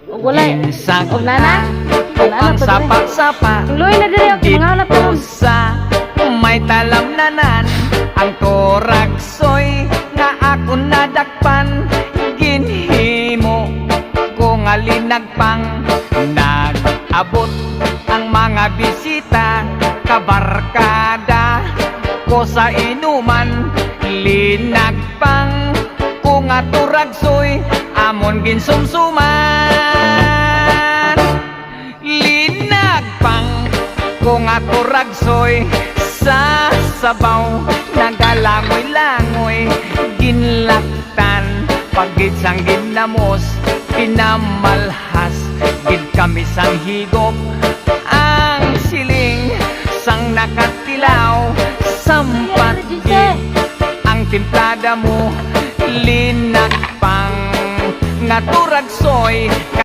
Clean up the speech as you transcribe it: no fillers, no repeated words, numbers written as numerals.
Wala. Ginsang Wala na. Wala na ang pa. sapa-sapa Luoy na diri ako mga hanap ko. sa may talamnanan ang toragsoy nga ako nadakpan ginhimo ko nga linagpang nag-abot ang mga bisita kabarkada ko sa inuman linagpang ko nga turagsoy amon ginsumsuman linagpang ko nga turagsoy sa sabaw nagalangoy-langoy ginlaktan pagid sang ginamos pinamalhas gid kami sang higop ang siling sang nakatilaw sampat gid ang timplada mo linakpang nga turagsoy